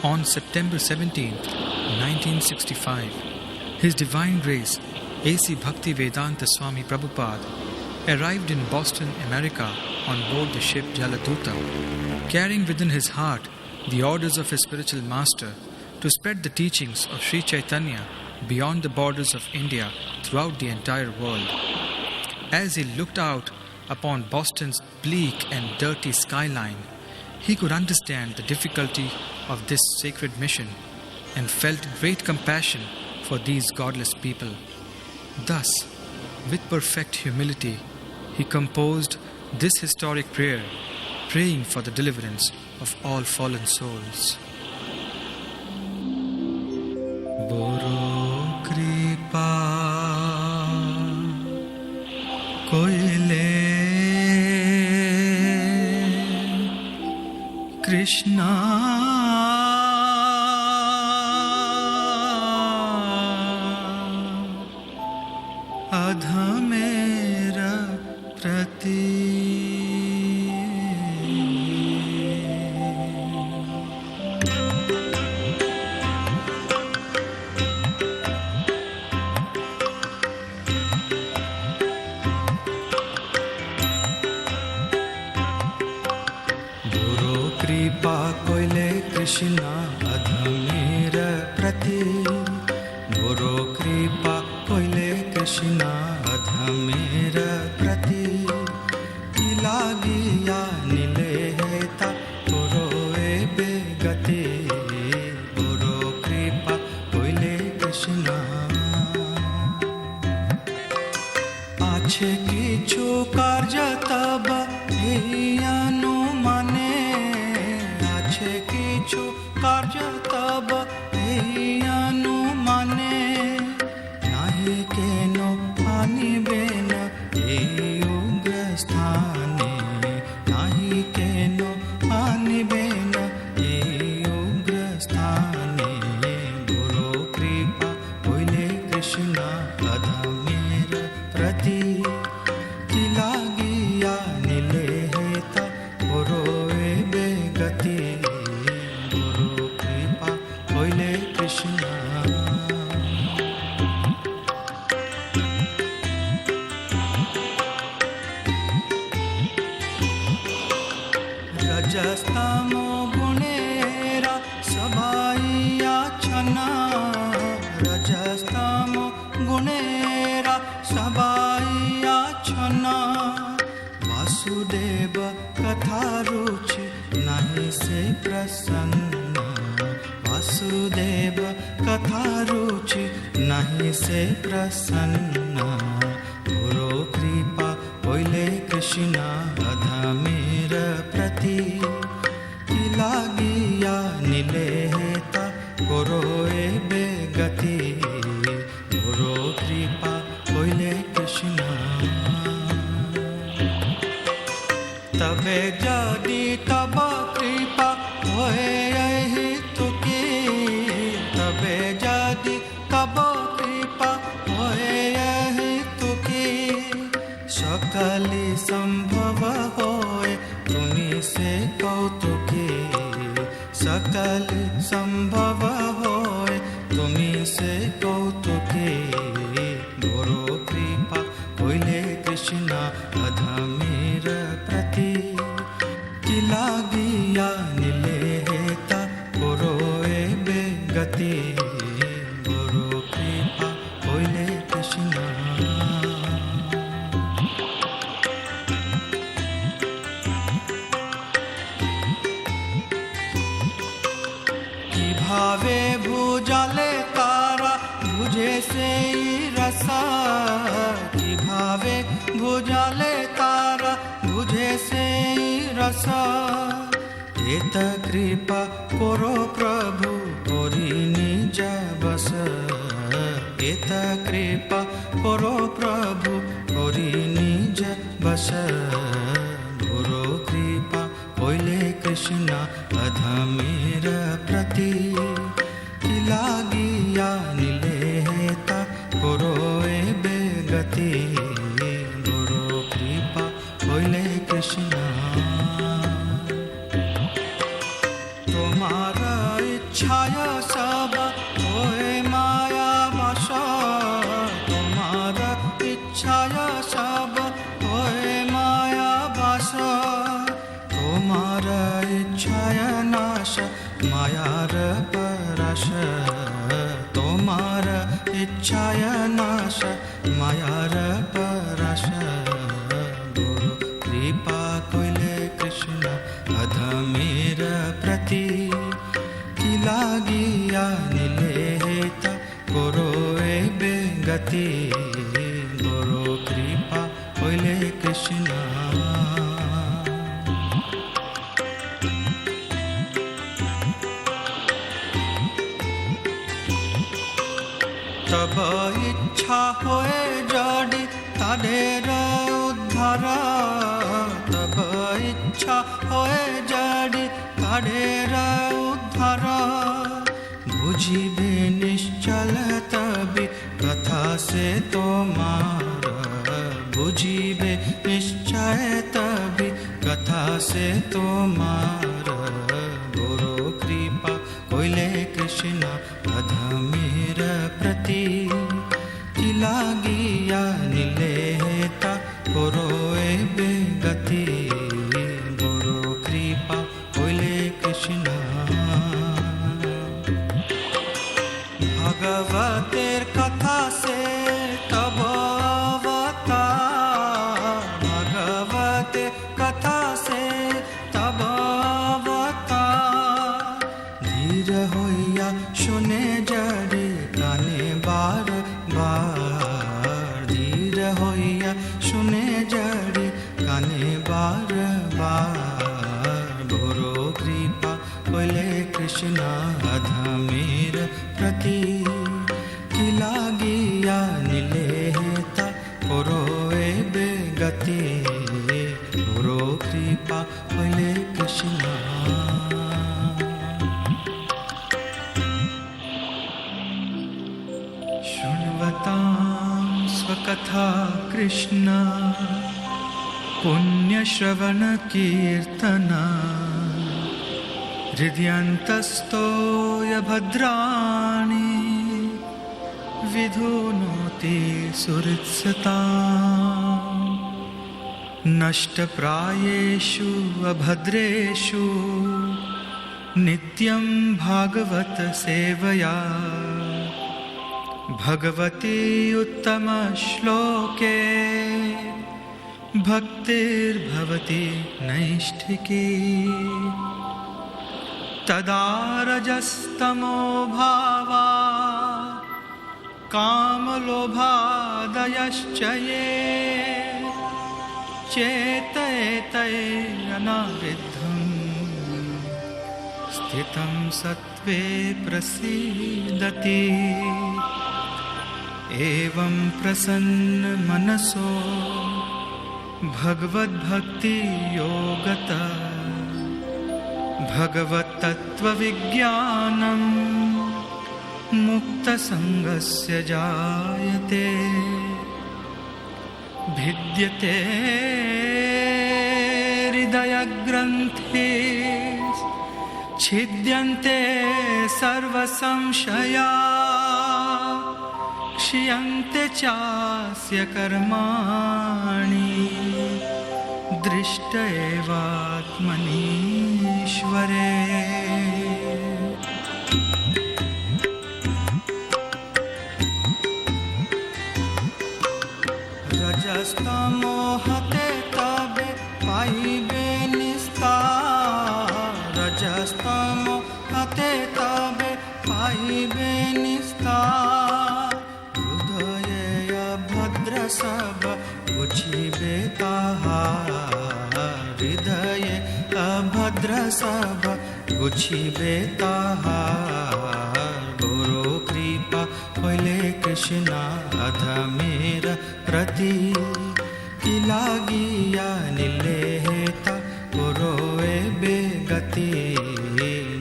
On September 17, 1965, His Divine Grace A.C. Bhaktivedanta Swami Prabhupada arrived in Boston, America on board the ship Jaladuta, carrying within his heart the orders of his spiritual master to spread the teachings of Sri Chaitanya beyond the borders of India throughout the entire world. As he looked out upon Boston's bleak and dirty skyline, he could understand the difficulty of this sacred mission and felt great compassion for these godless people. Thus, with perfect humility, he composed this historic prayer, praying for the deliverance of all fallen souls. Boro kripa koile Krishna adhamera prati कृपा कोइले कृष्णा अधमेर प्रति गुरु कृपा कोइले कृष्णा अधमेर प्रति लागिया नीले हेता गुरु एबे गति गुरु कृपा कोइले कृष्णा आछे किछु कार्य तब हेयानु माने किछु कार्य तब हेयानु माने नाही केनो आनिबेन ए उग्र स्थाने नाही केनो आनिबेन ए उग्र स्थाने गुरु कृपा कोइले कृष्णा अधमेर प्रति लागिया नीले हेता गुरु एबे गति रजस्तमो गुणेरा सभाइया छना रजस्तमो गुणेरा सभाइया छना वासुदेव कथा रुचि नहीं से प्रसन्न वासुदेव कथा रुचि नहीं से प्रसन्न गुरु कृपा कोइले कृष्णा अधमेर प्रति लागिया नीले हेता गुरु एबे गति गुरु कृपा कोइले कृष्णा तबे जदि तब कृपा होए यही तुकी तबे जदि तब कृपा होए यही तुकी सकली संभव होए तुम्ही से कौतुकी सकली संभव होए तुम्ही से कौतुकी गुरु कृपा कोइले कृष्णा अधमेर प्रति लागिया नीले हेता गुरु एबे गति गुरु कृपा कोइले कृष्णा भावे भुजाले तारा भुजे से रसा कि भावे भुजाले तारा भुजे से रसा एत कृपा करो प्रभु कोरी निज बस एत कृपा करो प्रभु कोरी निज बस गुरु कृपा कोइले कृष्णा अधमेर प्रति लागिया नीले हेता गुरु एबे गति गुरु कृपा कोइले कृष्णा तुम्हारा इच्छा কইলে কৃষ্ণ। তব ইচ্ছা হয়ে যদি তাদের উদ্ধার, তব ইচ্ছা হয়ে যদি তাদের উদ্ধার, বুঝিবে নিশ্চল তবে কথা সে তোমার, বুঝিবে নিশ্চয় তবে কথা সে তোমার। গুরু কৃপা কইলে কৃষ্ণ অধমের প্রতি, কি লাগিয়া নিলে তা করো এবে গতি। গুরু কৃপা কইলে কৃষ্ণ। ভগবতের কথা সে তব অবতার, ভগবতের কথা সে তব অবতার। ধীর হইয়া শুনে যদি কানে বার বার, ধীর হইয়া শুনে যদি কানে বার বার। গুরু কৃপা কইলে কৃষ্ণ অধমের প্রতি, কি লাগিয়া নিলে তা করো এবে গতি। গুরু কৃপা কইলে কৃষ্ণ। শৃण्वतां स्वकथा कृष्ण पुण्यश्रवण कीर्तना, हृदयन्तस्तो य भद्राणि विधुनोति सुहृत्सताम्। नष्टप्रायेषु अभद्रेषु नित्यं भागवत सेवया, भगवती उत्तम श्लोके भक्तिर्भवति नैष्ठिकी। तदा रजस्तमो भावा कामलोभादयश्च ये, चेतयेतैरनाविद्धम् स्थितं सत्त्वे प्रसीदति। एवं प्रसन्न मनसो भगवद्भक्ति योगता, भगवत्तत्त्वविज्ञानम् मुक्तसङ्गस्य जायते। भिद्यते हृदयग्रन्थे छिद्यन्ते सर्वसंशया, क्षीयन्ते चास्य कर्माणि दृष्ट एवात्मनीश्वरे। रजस्तमो हते तबे पाइबे निस्तार, रजस्तमो हते तबे पाइबे निस्तार। हृदय भद्र सब बुझिबे ताहार, हृदय अभद्र सब बुझिबे ताहार। गुरु कृपा कइले कृष्ण अधमेर प्रति, कि लागिया निले ता करो एबे गति।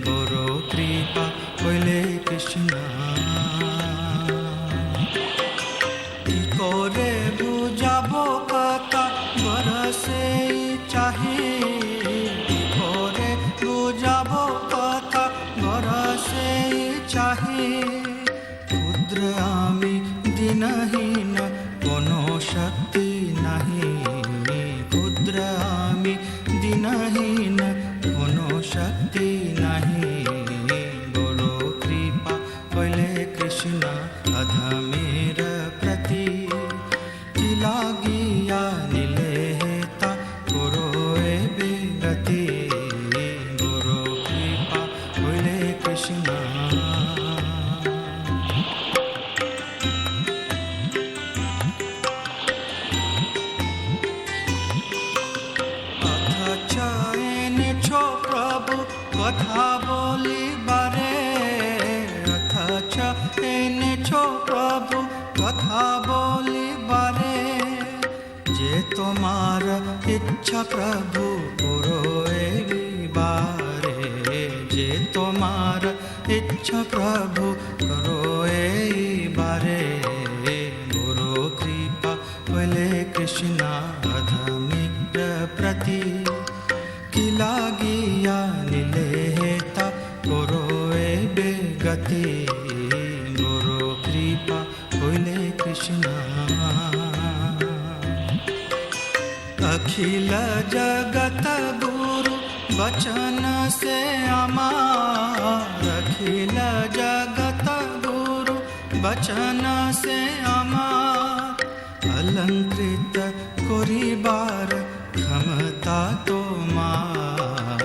गुरु कृपा कइले कृष्ण। কি করে বুঝাবো কথা বরসে চাহি, কি করে বুঝাবো কথা বরসে চাহি। ক্ষুদ্র আমি দিনহীন কোনো শক্তি নাহি, ক্ষুদ্র আমি দিনহীন কোনো শক্তি নাহি। গুরু কৃপা কইলে কৃষ্ণ অধমের প্রতি, কি লাগিয়া নিলে তা করো এবে গতি। গুরু কৃপা কইলে কৃষ্ণ। কথা বলিবারে, অথচ এনেছো প্রভু কথা বলিবারে। যে তোমার ইচ্ছা প্রভু করো এইবারে, যে তোমার ইচ্ছা প্রভু করো এইবারে। গুরু কৃপা হইলে কৃষ্ণ অধমিক প্রতি, কি লাগিয়া নিলে হেতা করো এবে গতি। গুরু কৃপা হইলে কৃষ্ণ। अखिल जगत गुरु बचन से अमार, अखिल जगत गुरु बचन से अमार। अलंकृत करिबार क्षमता तोमार,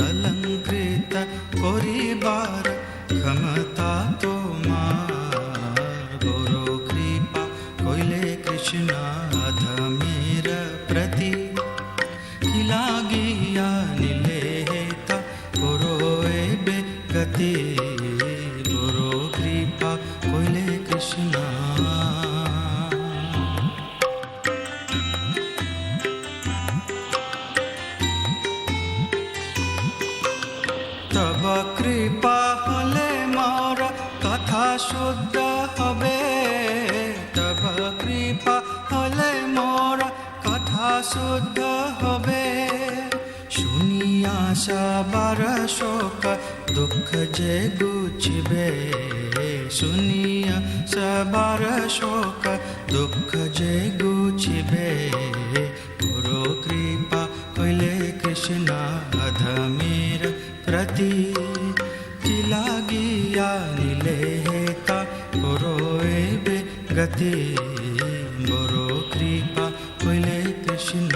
अलंकृत करिबार क्षमता तोमार। गुरु कृपा कइले कृष्ण अधमेर प्रति, कि लागिया निले हेता करो एबे गति। गुरु कृपा कइले कृष्ण। तब कृपा हले मोर कथा शुद्ध हबे, तब कृपा हले मोर कथा शुद्ध हबे। शुनिया सबार शोक दुख जे गुछबे, शुनिया सबार शोक दुख जे गुछबे। गुरु कृपा कइले कृष्ण अधमेर प्रति, कि लागिया निले हेता करो एबे गति। गुरु कृपा कइले कृष्ण।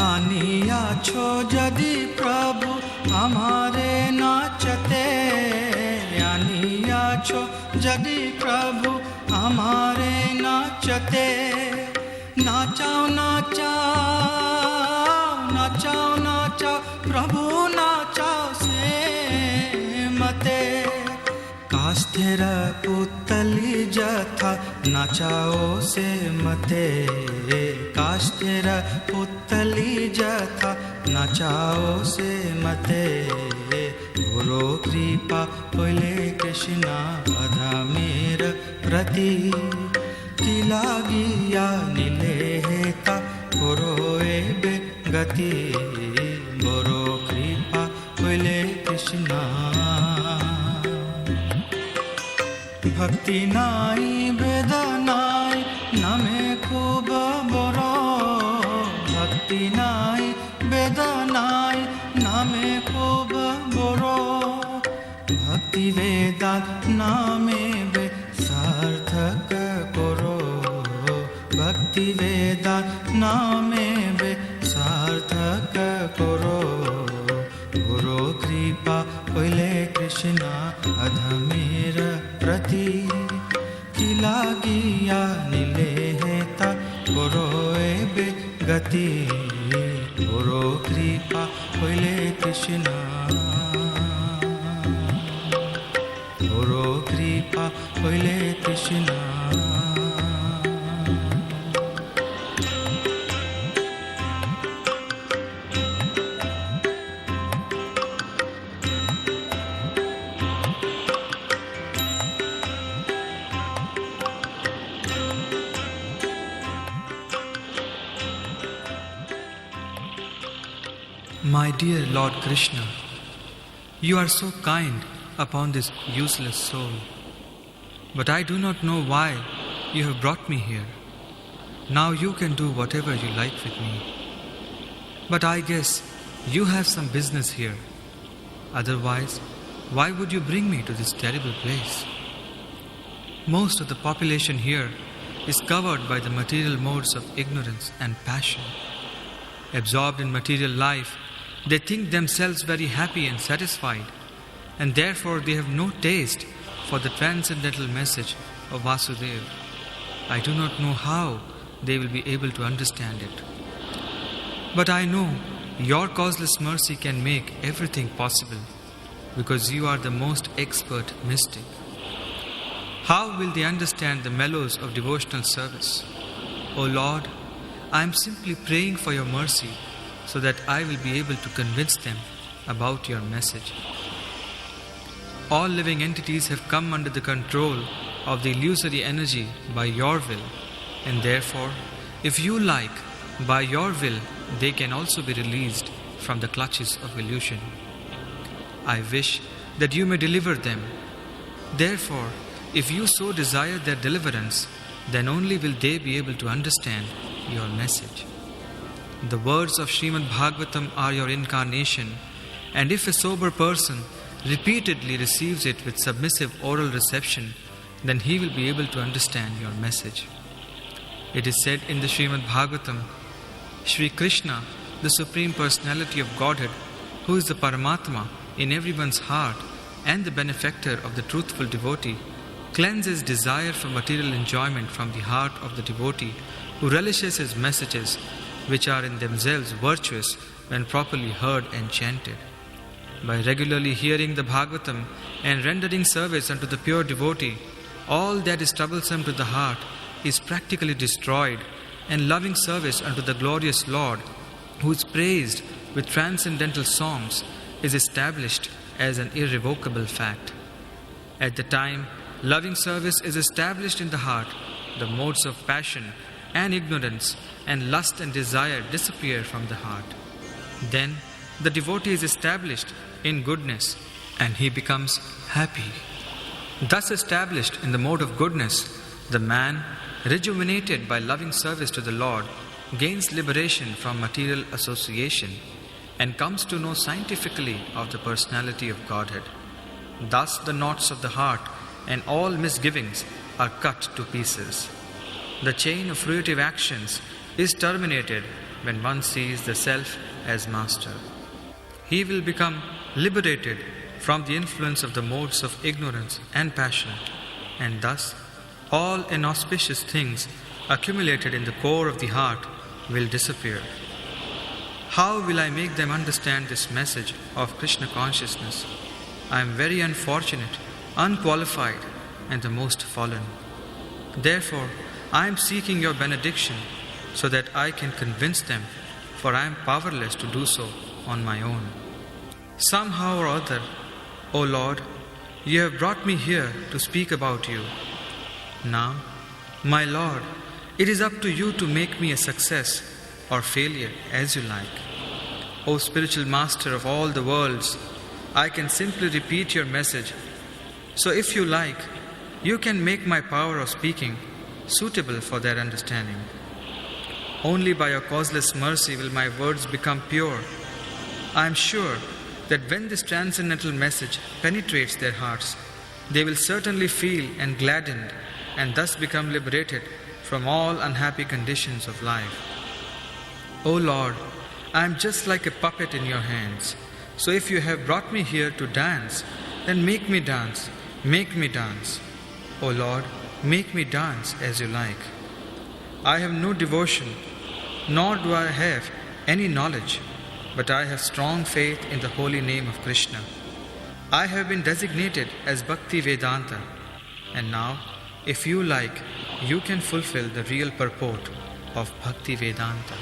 आनियाछो यदि प्रभु हमारे नाचते, आनियाछो यदि प्रभु हमारे नाचते। नाचाओ नाचाओ नाचाओ नाचाओ प्रभु नाचाओ से मते। कास्थेर पुतली जथा नाचाओ से मते, कास्थेर पुतली जथा नाचाओ से मते। गुरु कृपा कइले कृष्ण अधमेर प्रति, कि लागिया निले हेता करो एबे गति। गुरु कृपा कइले कृष्ण। भक्ति नाई वेदनाई नामे खूब बड़ो, भक्ति नाई वेदनाई नामे खूब बड़ो। भक्ति वेदांत नामे बे सार्थक करो, भक्ति वेदांत नामे बे सार्थक करो। गुरु कृपा कइले कृष्ण अधमेर प्रति, कि लागिया निले हेता करो एबे गति। गुरु कृपा कइले कृष्ण। गुरु कृपा कइले Krishna. My dear Lord Krishna, you are so kind upon this useless soul. But I do not know why you have brought me here. Now you can do whatever you like with me. But I guess you have some business here. Otherwise, why would you bring me to this terrible place? Most of the population here is covered by the material modes of ignorance and passion. Absorbed in material life, they think themselves very happy and satisfied, and therefore they have no taste for the transcendental message of Vasudeva. I do not know how they will be able to understand it. But I know your causeless mercy can make everything possible, because you are the most expert mystic. How will they understand the mellows of devotional service? O Lord, I am simply praying for your mercy so that I will be able to convince them about your message. All living entities have come under the control of the illusory energy by your will, and therefore, if you like, by your will, they can also be released from the clutches of illusion. I wish that you may deliver them. Therefore, if you so desire their deliverance, then only will they be able to understand your message. The words of Srimad Bhagavatam are your incarnation, and if a sober person repeatedly receives it with submissive oral reception, then he will be able to understand your message. It is said in the Srimad Bhagavatam, Shri Krishna, the Supreme Personality of Godhead, who is the Paramatma in everyone's heart and the benefactor of the truthful devotee, cleanses desire for material enjoyment from the heart of the devotee who relishes his messages, which are in themselves virtuous when properly heard and chanted. By regularly hearing the Bhagavatam and rendering service unto the pure devotee, all that is troublesome to the heart is practically destroyed, and loving service unto the glorious Lord, who is praised with transcendental songs, is established as an irrevocable fact. At the time loving service is established in the heart, the modes of passion and ignorance and lust and desire disappear from the heart. Then the devotee is established in goodness and he becomes happy. Thus established in the mode of goodness, the man, rejuvenated by loving service to the Lord, gains liberation from material association and comes to know scientifically of the personality of Godhead. Thus the knots of the heart and all misgivings are cut to pieces. The chain of fruitive actions is terminated when one sees the self as master. He will become liberated from the influence of the modes of ignorance and passion, and thus all inauspicious things accumulated in the core of the heart will disappear. How will I make them understand this message of Krishna consciousness? I am very unfortunate, unqualified, and the most fallen. Therefore, I am seeking your benediction so that I can convince them, for I am powerless to do so on my own. Somehow or other, O Lord, you have brought me here to speak about you. Now, my Lord, it is up to you to make me a success or failure as you like. O spiritual master of all the worlds, I can simply repeat your message. So if you like, you can make my power of speaking suitable for their understanding. Only by your causeless mercy will my words become pure. I am sure that when this transcendental message penetrates their hearts, they will certainly feel and gladdened and thus become liberated from all unhappy conditions of life. O Lord, I am just like a puppet in your hands. So if you have brought me here to dance, then make me dance, make me dance. O Lord, make me dance as you like. I have no devotion, nor do I have any knowledge, but I have strong faith in the holy name of Krishna. I have been designated as Bhakti Vedanta, and now, if you like, you can fulfill the real purport of Bhakti Vedanta.